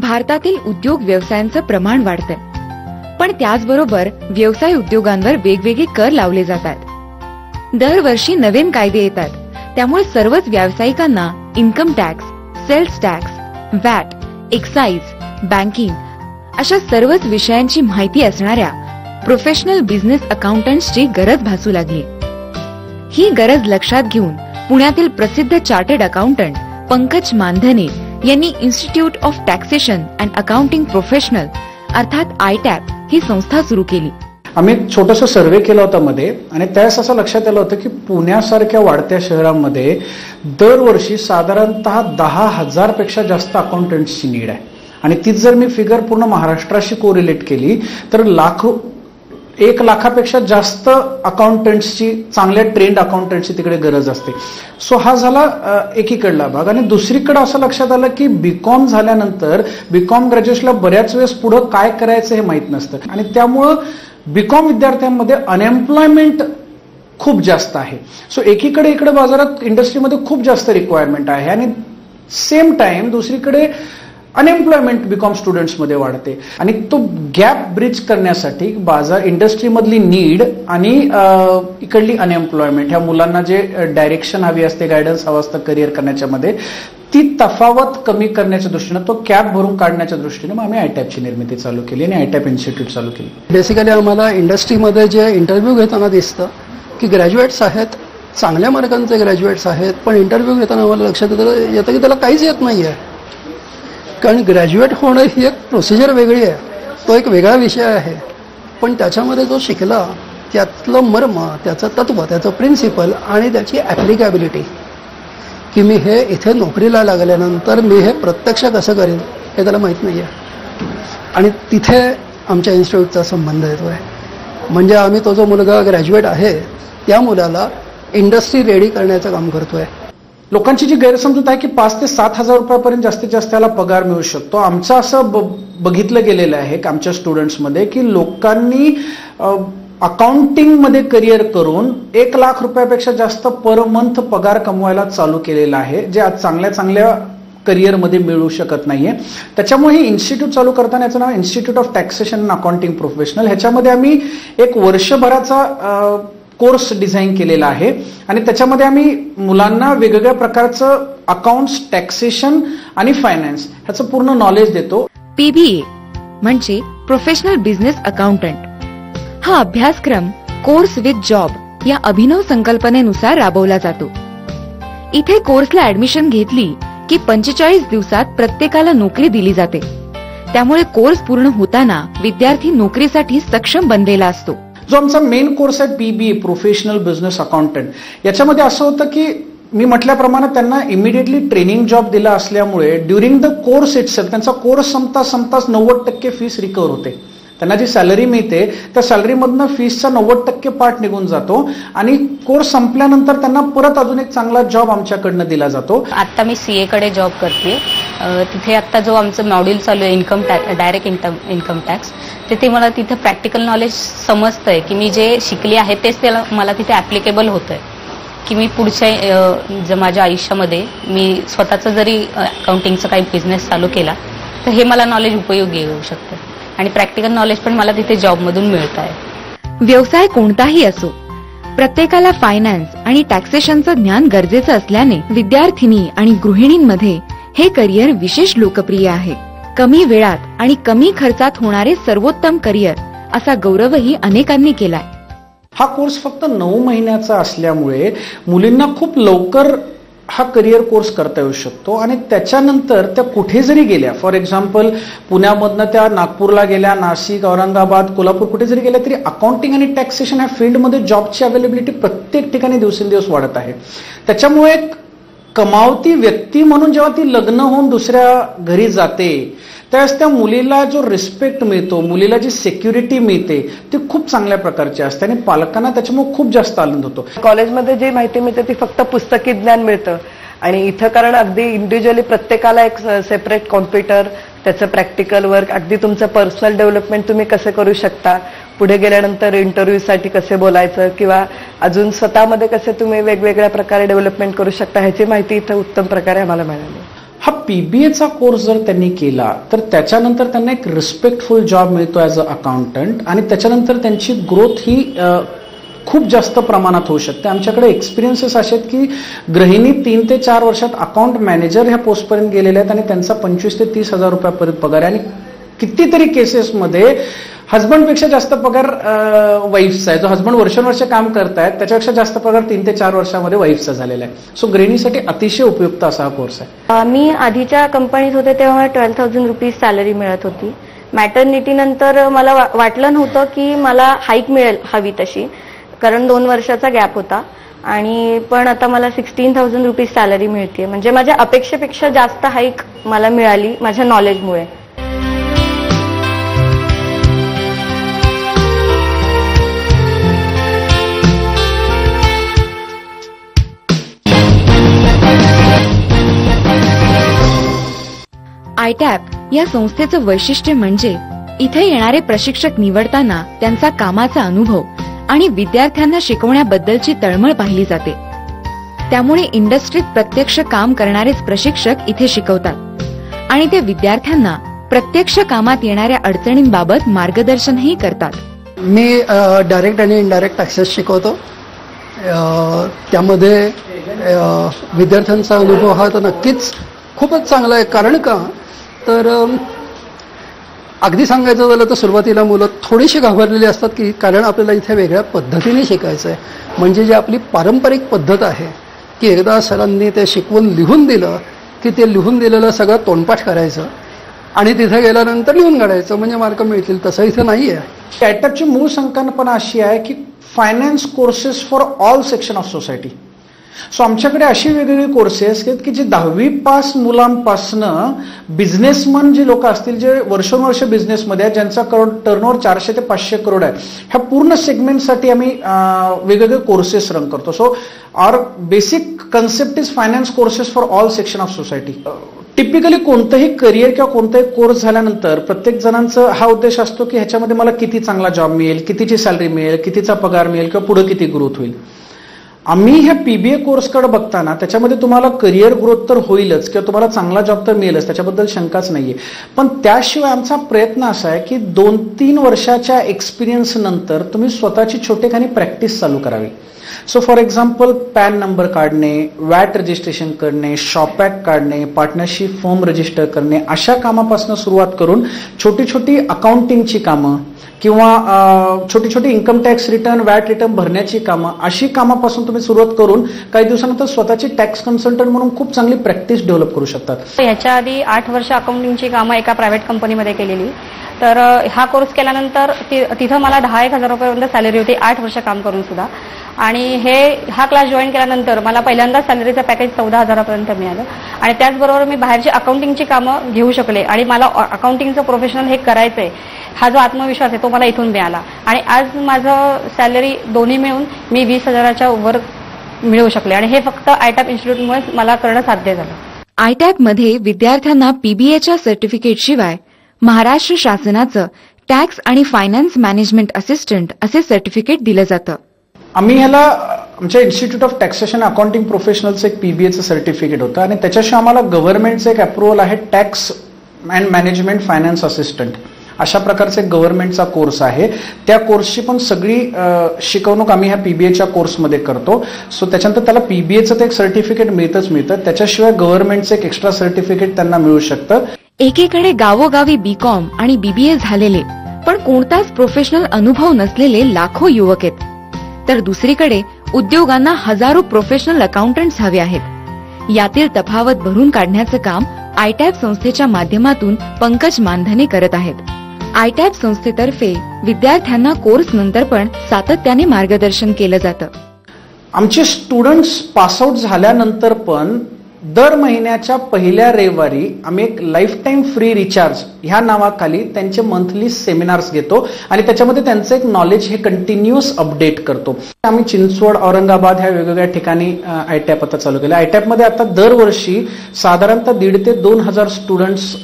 भारतातील उद्योग व्यवसायांचं प्रमाण वाढतंय, पण त्याचबरोबर व्यवसाय उद्योगांवर वेगवेगळे कर लावले जातात. दरवर्षी नवीन कायदे येतात, त्यामुळे सर्वच व्यावसायिकांना income tax, sales tax, VAT, excise, banking अशा सर्वच विषयांची माहिती असणाऱ्या प्रोफेशनल बिझनेस अकाउंटंट्सची गरज भासू लागली. ही गरज लक्षात घेऊन पुण्यातील प्रसिद्ध चार्टर्ड अकाउंटंट पंकज मानधने यांनी institute of taxation and accounting professional अर्थात ITAP ही संस्था सुरू केली. आम्ही एक छोटासा सर्व्हे केला होता मध्ये, आणि त्यावेळेस असं लक्षात आलं होतं की पुण्यासारख्या वाढत्या शहरांमध्ये दरवर्षी साधारणतः 10,000 पेक्षा जास्त अकाउंटंट्सची नीड आहे. आणि तीच जर मी फिगर पूर्ण महाराष्ट्राशी कोरिलेट केली तर 1 लाखापेक्षा जास्त अकाउंटंट्सची, चांगल्या ट्रेंड अकाउंटंट्सची तिकडे गरज असते. सो हा झाला एकीकडला भाग. आणि दुसरीकडे असं लक्षात आलं की बीकॉम झाल्यानंतर बीकॉम ग्रॅज्युएशनला बऱ्याच वेळेस पुढे काय करायचं हे माहित नसतं, आणि त्यामुळं बीकॉम विद्यार्थ्यांमध्ये अनएम्प्लॉयमेंट खूप जास्त आहे. सो एकीकडे इकडे बाजारात इंडस्ट्रीमध्ये खूप जास्त रिक्वायरमेंट आहे, आणि सेम टाइम दुसरीकडे अनएम्प्लॉयमेंट बीकॉम स्टुडंट्समध्ये वाढते. आणि तो गॅप ब्रिज करण्यासाठी बाजार, इंडस्ट्रीमधली नीड आणि इकडली अनएम्प्लॉयमेंट, ह्या मुलांना जे डायरेक्शन हवी असते, गायडन्स हवं असतं करिअर करण्याच्या मध्ये, ती तफावत कमी करण्याच्या दृष्टीनं, तो कॅप भरून काढण्याच्या दृष्टीनं मग आम्ही ITAPची निर्मिती चालू केली आणि ITAP इन्स्टिट्यूट चालू केली. बेसिकली आम्हाला इंडस्ट्रीमध्ये जे इंटरव्ह्यू घेताना दिसतं की ग्रॅज्युएट्स आहेत, चांगल्या मार्कांचे ग्रॅज्युएट्स आहेत, पण इंटरव्ह्यू घेताना आम्हाला लक्षात येतं की त्याला काहीच येत नाहीये. कारण ग्रॅज्युएट होणं ही एक प्रोसिजर वेगळी आहे, तो एक वेगळा विषय आहे. पण त्याच्यामध्ये जो शिकला त्यातलं मर्म, त्याचं तत्व, त्याचं प्रिन्सिपल आणि त्याची ॲप्लिकॅबिलिटी, की मी हे इथे नोकरीला लागल्यानंतर मी हे प्रत्यक्ष कसं करेन हे त्याला माहीत नाही आहे. आणि तिथे आमच्या इन्स्टिट्यूटचा संबंध येतो आहे. म्हणजे आम्ही तो जो मुलगा ग्रॅज्युएट आहे त्या मुलाला इंडस्ट्री रेडी करण्याचं काम करतोय. लोकांची जी गैरसमजूत आहे की 5,000 ते 7,000 रुपयापर्यंत जास्तीत जास्त त्याला पगार मिळू शकतो. आमचं असं बघितलं गेलेलं आहे आमच्या स्टुडंट्समध्ये की लोकांनी अकाउंटिंगमध्ये करिअर करून 1 लाख रुपयापेक्षा जास्त पर मंथ पगार कमवायला चालू केलेला आहे, जे आज चांगल्या चांगल्या करिअरमध्ये मिळू शकत नाहीये. त्याच्यामुळे हे इन्स्टिट्यूट चालू करताना याचं नाव institute of taxation and accounting professional. ह्याच्यामध्ये आम्ही एक वर्षभराचा कोर्स डिझाईन केलेला आहे, आणि त्याच्यामध्ये आम्ही मुलांना वेगवेगळ्या प्रकारचं अकाउंट्स, टॅक्सेशन आणि फायनान्स ह्याचं पूर्ण नॉलेज देतो. PBA म्हणजे प्रोफेशनल बिझनेस अकाउंटंट. हा अभ्यासक्रम कोर्स विथ जॉब या अभिनव संकल्पनेनुसार राबवला जातो. इथे कोर्सला ऍडमिशन घेतली की 45 दिवसात प्रत्येकाला नोकरी दिली जाते. त्यामुळे कोर्स पूर्ण होताना विद्यार्थी नोकरीसाठी सक्षम बनलेला असतो. जो आमचा मेन कोर्स आहे PBA प्रोफेशनल बिझनेस अकाउंटंट, याच्यामध्ये असं होतं की मी म्हटल्याप्रमाणे त्यांना इमिडिएटली ट्रेनिंग जॉब दिला असल्यामुळे ड्युरिंग द कोर्स इटसेल्फ त्यांचा कोर्स संपताच 90% फीस रिकव्हर होते. त्यांना जी सॅलरी मिळते त्या सॅलरीमधनं फीसचा 90% पार्ट निघून जातो, आणि कोर्स संपल्यानंतर त्यांना परत अजून एक चांगला जॉब आमच्याकडनं दिला जातो. आता मी CA कडे जॉब करते. तिथे आता जो आमचं मॉड्यूल चालू आहे income tax, direct income tax, तिथे मला तिथे प्रॅक्टिकल नॉलेज समजतंय की मी जे शिकले आहे तेच त्याला मला तिथे ऍप्लिकेबल होतंय, की मी पुढच्या माझ्या आयुष्यामध्ये मी स्वतःचा जरी अकाउंटिंगचा काही बिझनेस चालू केला तर हे मला नॉलेज उपयोगी येऊ शकतं, आणि प्रॅक्टिकल नॉलेज पण मला तिथे जॉबमधून मिळत आहे. व्यवसाय कोणताही असो, प्रत्येकाला फायनान्स आणि टॅक्सेशनचं ज्ञान गरजेचं असल्याने विद्यार्थिनी आणि गृहिणींमध्ये हे करिअर विशेष लोकप्रिय आहे. कमी वेळात आणि कमी खर्चात होणारे सर्वोत्तम करिअर असा गौरवही अनेकांनी केलाय. हा कोर्स फक्त 9 महिन्याचा असल्यामुळे मुलींना खूप लवकर हा करिअर कोर्स करता येऊ शकतो, आणि त्याच्यानंतर त्या कुठे जरी गेल्या, फॉर एक्झाम्पल पुण्यामधनं त्या नागपूरला गेल्या, नाशिक, औरंगाबाद, कोल्हापूर कुठे जरी गेल्या तरी अकाउंटिंग आणि टॅक्सेशन ह्या फील्डमध्ये जॉबची अवेलेबिलिटी प्रत्येक ठिकाणी दिवसेंदिवस वाढत आहे. त्याच्यामुळे एक कमावती व्यक्ती म्हणून जेव्हा ती लग्न होऊन दुसऱ्या घरी जाते त्यावेळेस त्या मुलीला जो रिस्पेक्ट मिळतो, मुलीला जी सिक्युरिटी मिळते ती खूप चांगल्या प्रकारची असते, आणि पालकांना त्याच्यामुळे खूप जास्त आनंद होतो. कॉलेजमध्ये जी माहिती मिळते ती फक्त पुस्तकी ज्ञान मिळतं, आणि इथं कारण अगदी इंडिव्हिज्युअली प्रत्येकाला एक सेपरेट कॉम्प्युटर, त्याचं प्रॅक्टिकल वर्क, अगदी तुमचं पर्सनल डेव्हलपमेंट तुम्ही कसं करू शकता, पुढे गेल्यानंतर इंटरव्ह्यूसाठी कसे बोलायचं, किंवा अजून स्वतःमध्ये कसे तुम्ही वेगवेगळ्या प्रकारे डेव्हलपमेंट करू शकता ह्याची माहिती इथं उत्तम प्रकारे आम्हाला मिळाली. हा पीबीएचा कोर्स जर त्यांनी केला तर त्याच्यानंतर त्यांना एक रिस्पेक्टफुल जॉब मिळतो ॲज अ अकाउंटंट आणि त्याच्यानंतर त्यांची ग्रोथ ही खूप जास्त प्रमाणात होऊ शकते. आमच्याकडे एक्सपिरियन्सेस असे आहेत की गृहिणी 3 ते 4 वर्षात अकाउंट मॅनेजर ह्या पोस्टपर्यंत गेलेल्या आहेत आणि त्यांचा 25 ते 30 हजार रुपयापर्यंत पगार आहे. आणि कितीतरी केसेसमध्ये हजबंडपेक्षा जास्त पगार वाईफचा आहे. जो हजबंड वर्षानुवर्ष काम करतायत त्याच्यापेक्षा जास्त पगार 3 ते 4 वर्षामध्ये वाईफचा झालेला आहे. सो गृहिणीसाठी अतिशय उपयुक्त असा हा कोर्स आहे. मी आधीच्या कंपनीत होते तेव्हा मला 12,000 रुपीज सॅलरी मिळत होती. मॅटर्निटी नंतर मला वाटलं नव्हतं की मला हाईक मिळेल हवी तशी, कारण 2 वर्षाचा गॅप होता. आणि पण आता मला 16,000 रुपीज सॅलरी मिळते, म्हणजे माझ्या अपेक्षेपेक्षा जास्त हाईक मला मिळाली माझ्या नॉलेजमुळे. आयटॅप या संस्थेचं वैशिष्ट्य म्हणजे इथे येणारे प्रशिक्षक निवडताना त्यांचा कामाचा अनुभव आणि विद्यार्थ्यांना शिकवण्याबद्दलची तळमळ पाहिली जाते. त्यामुळे इंडस्ट्रीत प्रत्यक्ष काम करणारेच प्रशिक्षक इथे शिकवतात आणि ते विद्यार्थ्यांना प्रत्यक्ष कामात येणाऱ्या अडचणींबाबत मार्गदर्शनही करतात. मी डायरेक्ट आणि इनडायरेक्ट टॅक्सेस शिकवतो. त्यामध्ये विद्यार्थ्यांचा अनुभव हा तर नक्कीच खूपच चांगला आहे. कारण का तर अगदी सांगायचं झालं तर सुरुवातीला मुलं थोडीशी घाबरलेली असतात की कारण आपल्याला इथे वेगळ्या पद्धतीने शिकायचं आहे. म्हणजे जी आपली पारंपरिक पद्धत आहे की एकदा सरांनी ते शिकवून लिहून दिलं की ते लिहून दिलेलं सगळं तोंडपाठ करायचं आणि तिथे गेल्यानंतर लिहून काढायचं म्हणजे मार्क मिळतील, तसं इथं नाही आहे. आयटॅपची मूळ संकल्पना अशी आहे की finance courses for all section of society. So आमच्याकडे अशी वेगवेगळी कोर्सेस आहेत की जे 10वी पास मुलांपासनं बिझनेसमन जे लोक असतील, जे वर्षोनवर्ष बिझनेसमध्ये आहेत, ज्यांचा टर्नओव्हर 400 ते 500 करोड आहे, ह्या पूर्ण सेगमेंटसाठी आम्ही वेगवेगळे कोर्सेस रन करतो. So our basic concept is finance courses for all section of society. Typically कोणतंही करिअर किंवा कोणताही कोर्स झाल्यानंतर प्रत्येक जणांचा हा उद्देश असतो की ह्याच्यामध्ये मला किती चांगला जॉब मिळेल, कितीची सॅलरी मिळेल, कितीचा पगार मिळेल किंवा पुढे किती ग्रोथ होईल. आम्ही ह्या पीबीए कोर्सकडे बघताना त्याच्यामध्ये तुम्हाला करिअर ग्रोथ तर होईलच किंवा तुम्हाला चांगला जॉब तर मिळेलच, त्याच्याबद्दल शंकाच नाहीये. पण त्याशिवाय आमचा प्रयत्न असा आहे की 2-3 वर्षाच्या एक्सपिरियन्स नंतर तुम्ही स्वतःची छोटेखानी प्रॅक्टिस चालू करावी. So for example pan number काढणे, वॅट रजिस्ट्रेशन करणे, शॉप ॲक्ट काढणे, पार्टनरशिप फॉर्म रजिस्टर करणे, अशा कामापासून सुरुवात करून छोटी छोटी अकाउंटिंगची कामं किंवा छोटी छोटी income tax return, watt return भरण्याची कामं, अशी कामापासून तुम्ही सुरुवात करून काही दिवसानंतर स्वतःची टॅक्स कन्सल्टंट म्हणून खूप चांगली प्रॅक्टिस डेव्हलप करू शकतात. ह्याच्या आधी 8 वर्ष अकाउंटिंगची कामं एका प्रायव्हेट कंपनीमध्ये केलेली. तर हा कोर्स केल्यानंतर तिथं मला 10-1 हजार रुपयापर्यंत सॅलरी होती 8 वर्ष काम करून सुद्धा. आणि हा क्लास जॉईन केल्यानंतर मला पहिल्यांदा सॅलरीचं पॅकेज 14 हजारापर्यंत मिळालं. आणि त्याचबरोबर मी बाहेरची अकाउंटिंगची कामं घेऊ शकले आणि मला अकाउंटिंगचं प्रोफेशनल हे करायचंय हा जो आत्मविश्वास आहे तो मला इथून मिळाला. आणि आज माझं सॅलरी दोन्ही मिळून मी 20 हजाराच्या वर मिळवू शकले आणि हे फक्त आयटॅप इन्स्टिट्यूटमुळे मला करणं साध्य झालं. आयटॅपमध्ये विद्यार्थ्यांना पीबीएच्या सर्टिफिकेटशिवाय महाराष्ट्र शासनाचं टॅक्स आणि फायनान्स मॅनेजमेंट असिस्टंट असे सर्टिफिकेट दिलं जातं. आम्ही ह्याला आमच्या इन्स्टिट्यूट ऑफ टॅक्सेशन अकाउंटिंग प्रोफेशनलचं एक पीबीएचं सर्टिफिकेट होतं आणि त्याच्याशिवाय आम्हाला गव्हर्नमेंटचं एक अप्रुव्हल आहे tax and management finance assistant. अशा प्रकारचा एक गव्हर्नमेंटचा कोर्स आहे. त्या कोर्सची पण सगळी शिकवणूक आम्ही ह्या पीबीएच्या कोर्समध्ये करतो. सो त्याच्यानंतर त्याला पीबीएचं ते एक सर्टिफिकेट मिळतं. त्याच्याशिवाय गव्हर्नमेंटचं एक एक्स्ट्रा सर्टिफिकेट त्यांना मिळू शकतं. एकीकडे गावोगावी बीकॉम आणि बीबीए झालेले पण कोणताच प्रोफेशनल अनुभव नसलेले लाखो युवक आहेत, तर दुसरीकडे उद्योगांना हजारो प्रोफेशनल अकाउंटंट्स हवे आहेत. यातील तफावत भरून काढण्याचं काम आयटॅप संस्थेच्या माध्यमातून पंकज मानधने करत आहेत. आयटॅप संस्थेतर्फे विद्यार्थ्यांना कोर्स नंतर पण सातत्याने मार्गदर्शन केलं जातं. आमचे स्टुडंट्स पासआउट झाल्यानंतर पण दर महिन्याच्या पहिल्या रविवारी आम्ही एक लाईफ टाईम फ्री रिचार्ज ह्या नावाखाली त्यांचे मंथली सेमिनार्स घेतो आणि त्याच्यामध्ये त्यांचं एक नॉलेज हे कंटिन्युअस अपडेट करतो. आम्ही चिंचवड, औरंगाबाद ह्या वेगवेगळ्या ठिकाणी आयटॅप आता चालू केलं. आयटॅपमध्ये आता दरवर्षी साधारणतः 1,500 ते 2,000 स्टुडंट्स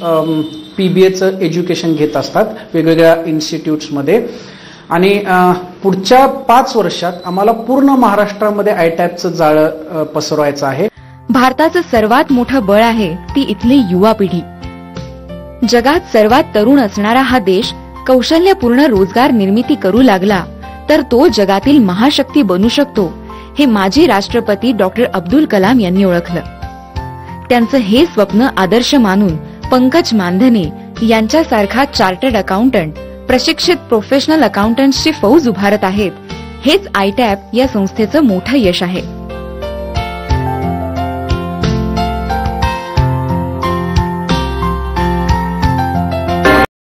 पीबीएचं एज्युकेशन घेत असतात वेगवेगळ्या इन्स्टिट्यूट्समध्ये. आणि पुढच्या 5 वर्षात आम्हाला पूर्ण महाराष्ट्रामध्ये आयटॅपचं जाळं पसरवायचं आहे. भारताचं सर्वात मोठं बळ आहे ती इथली युवा पिढी. जगात सर्वात तरुण असणारा हा देश कौशल्यपूर्ण रोजगार निर्मिती करू लागला तर तो जगातील महाशक्ती बनू शकतो, हे माजी राष्ट्रपती डॉक्टर अब्दुल कलाम यांनी ओळखलं. त्यांचं हे स्वप्न आदर्श मानून पंकज मानधने यांच्यासारखा चार्टर्ड अकाउंटंट, प्रशिक्षित प्रोफेशनल अकाउंटंट्सची फौज उभारत आहेत. हेच आयटॅप या संस्थेचं मोठं यश आहे.